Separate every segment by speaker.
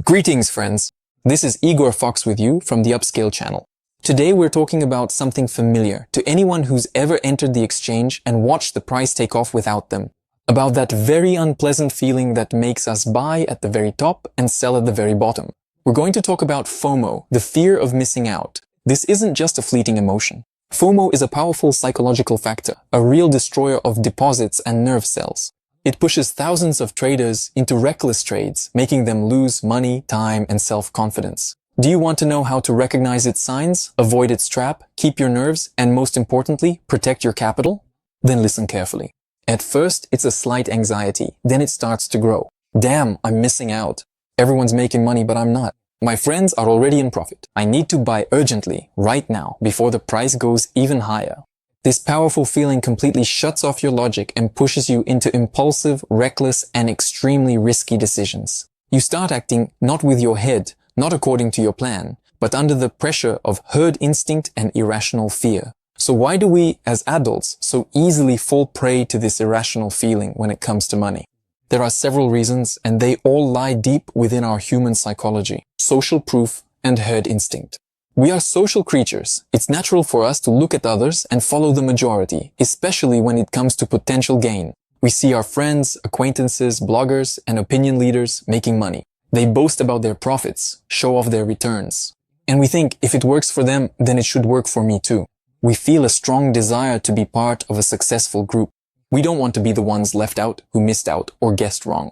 Speaker 1: Greetings, friends. This is Igor Fox with you from the Upscale channel. Today we're talking about something familiar to anyone who's ever entered the exchange and watched the price take off without them. About that very unpleasant feeling that makes us buy at the very top and sell at the very bottom. We're going to talk about FOMO, the fear of missing out. This isn't just a fleeting emotion. FOMO is a powerful psychological factor, a real destroyer of deposits and nerve cells. It pushes thousands of traders into reckless trades, making them lose money, time, and self-confidence. Do you want to know how to recognize its signs, avoid its trap, keep your nerves, and most importantly, protect your capital? Then listen carefully. At first, it's a slight anxiety. Then it starts to grow. Damn, I'm missing out. Everyone's making money, but I'm not. My friends are already in profit. I need to buy urgently, right now, before the price goes even higher. This powerful feeling completely shuts off your logic and pushes you into impulsive, reckless, and extremely risky decisions. You start acting not with your head, not according to your plan, but under the pressure of herd instinct and irrational fear. So why do we, as adults, so easily fall prey to this irrational feeling when it comes to money? There are several reasons, and they all lie deep within our human psychology: social proof and herd instinct. We are social creatures. It's natural for us to look at others and follow the majority, especially when it comes to potential gain. We see our friends, acquaintances, bloggers, and opinion leaders making money. They boast about their profits, show off their returns. And we think if it works for them, then it should work for me too. We feel a strong desire to be part of a successful group. We don't want to be the ones left out, who missed out, or guessed wrong.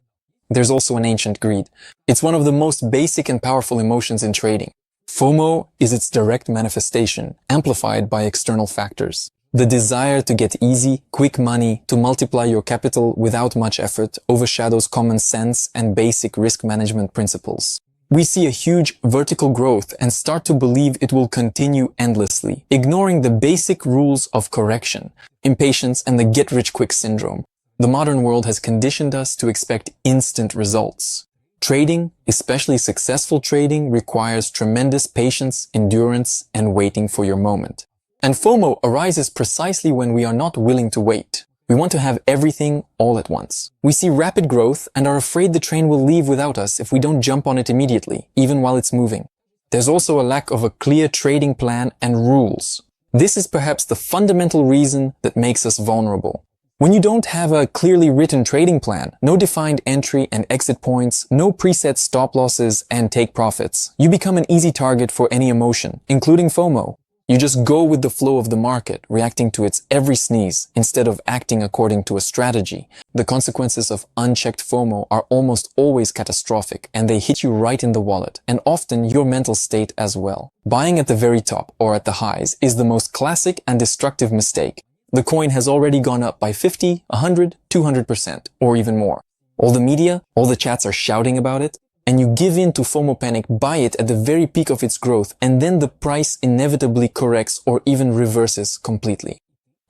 Speaker 1: There's also an ancient greed. It's one of the most basic and powerful emotions in trading. FOMO is its direct manifestation, amplified by external factors. The desire to get easy, quick money, to multiply your capital without much effort overshadows common sense and basic risk management principles. We see a huge vertical growth and start to believe it will continue endlessly, ignoring the basic rules of correction, impatience, and the get-rich-quick syndrome. The modern world has conditioned us to expect instant results. Trading, especially successful trading, requires tremendous patience, endurance, and waiting for your moment. And FOMO arises precisely when we are not willing to wait. We want to have everything all at once. We see rapid growth and are afraid the train will leave without us if we don't jump on it immediately, even while it's moving. There's also a lack of a clear trading plan and rules. This is perhaps the fundamental reason that makes us vulnerable. When you don't have a clearly written trading plan, no defined entry and exit points, no preset stop losses and take profits, you become an easy target for any emotion, including FOMO. You just go with the flow of the market, reacting to its every sneeze instead of acting according to a strategy. The consequences of unchecked FOMO are almost always catastrophic, and they hit you right in the wallet, and often your mental state as well. Buying at the very top or at the highs is the most classic and destructive mistake. The coin has already gone up by 50, 100, 200%, or even more. All the media, all the chats are shouting about it, and you give in to FOMO panic, buy it at the very peak of its growth, and then the price inevitably corrects or even reverses completely.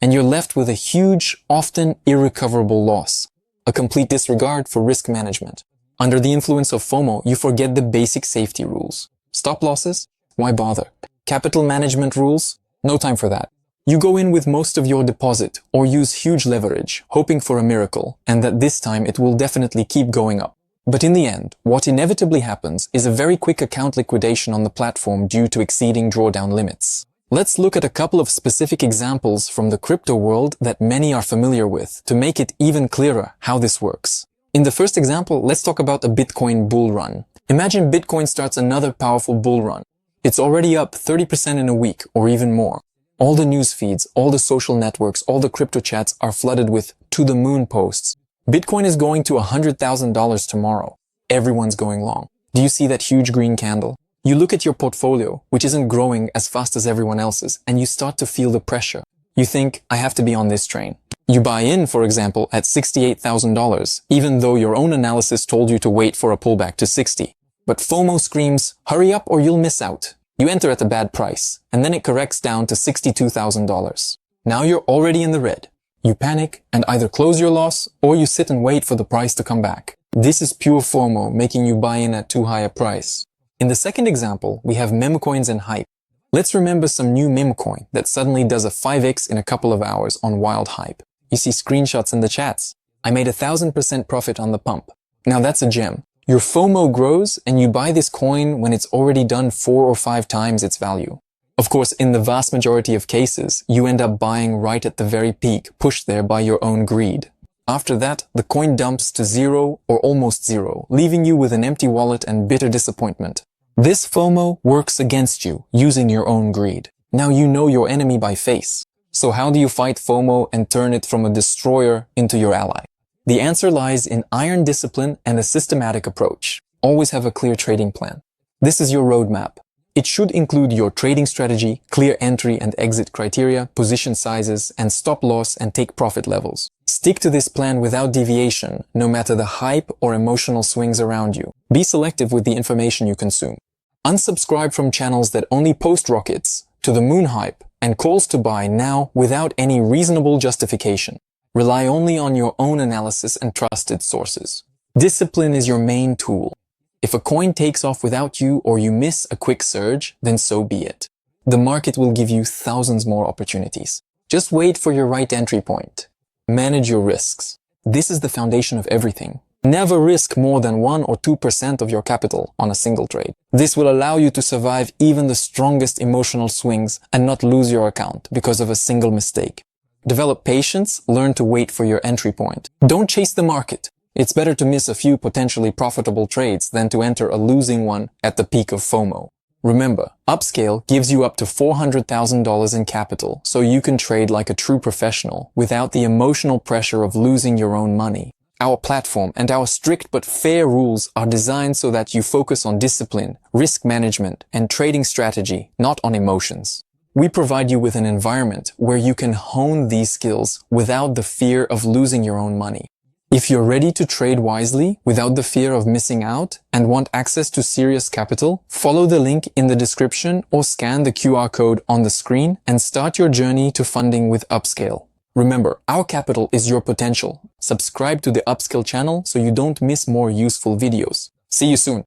Speaker 1: And you're left with a huge, often irrecoverable loss, a complete disregard for risk management. Under the influence of FOMO, you forget the basic safety rules. Stop losses? Why bother? Capital management rules? No time for that. You go in with most of your deposit or use huge leverage, hoping for a miracle, and that this time it will definitely keep going up. But in the end, what inevitably happens is a very quick account liquidation on the platform due to exceeding drawdown limits. Let's look at a couple of specific examples from the crypto world that many are familiar with to make it even clearer how this works. In the first example, let's talk about a Bitcoin bull run. Imagine Bitcoin starts another powerful bull run. It's already up 30% in a week or even more. All the news feeds, all the social networks, all the crypto chats are flooded with to-the-moon posts. Bitcoin is going to $100,000 tomorrow. Everyone's going long. Do you see that huge green candle? You look at your portfolio, which isn't growing as fast as everyone else's, and you start to feel the pressure. You think, I have to be on this train. You buy in, for example, at $68,000, even though your own analysis told you to wait for a pullback to 60. But FOMO screams, hurry up or you'll miss out. You enter at a bad price, and then it corrects down to $62,000. Now you're already in the red. You panic and either close your loss or you sit and wait for the price to come back. This is pure FOMO making you buy in at too high a price. In the second example, we have meme coins and hype. Let's remember some new meme coin that suddenly does a 5x in a couple of hours on wild hype. You see screenshots in the chats. I made 1,000% profit on the pump. Now that's a gem. Your FOMO grows and you buy this coin when it's already done 4 or 5 times its value. Of course, in the vast majority of cases, you end up buying right at the very peak, pushed there by your own greed. After that, the coin dumps to zero or almost zero, leaving you with an empty wallet and bitter disappointment. This FOMO works against you, using your own greed. Now you know your enemy by face. So how do you fight FOMO and turn it from a destroyer into your ally? The answer lies in iron discipline and a systematic approach. Always have a clear trading plan. This is your roadmap. It should include your trading strategy, clear entry and exit criteria, position sizes, and stop loss and take profit levels. Stick to this plan without deviation, no matter the hype or emotional swings around you. Be selective with the information you consume. Unsubscribe from channels that only post rockets, to the moon hype, and calls to buy now without any reasonable justification. Rely only on your own analysis and trusted sources. Discipline is your main tool. If a coin takes off without you or you miss a quick surge, then so be it. The market will give you thousands more opportunities. Just wait for your right entry point. Manage your risks. This is the foundation of everything. Never risk more than 1 or 2% of your capital on a single trade. This will allow you to survive even the strongest emotional swings and not lose your account because of a single mistake. Develop patience, learn to wait for your entry point. Don't chase the market. It's better to miss a few potentially profitable trades than to enter a losing one at the peak of FOMO. Remember, Upscale gives you up to $400,000 in capital, so you can trade like a true professional without the emotional pressure of losing your own money. Our platform and our strict but fair rules are designed so that you focus on discipline, risk management, and trading strategy, not on emotions. We provide you with an environment where you can hone these skills without the fear of losing your own money. If you're ready to trade wisely without the fear of missing out and want access to serious capital, follow the link in the description or scan the QR code on the screen and start your journey to funding with Upscale. Remember, our capital is your potential. Subscribe to the Upscale channel so you don't miss more useful videos. See you soon.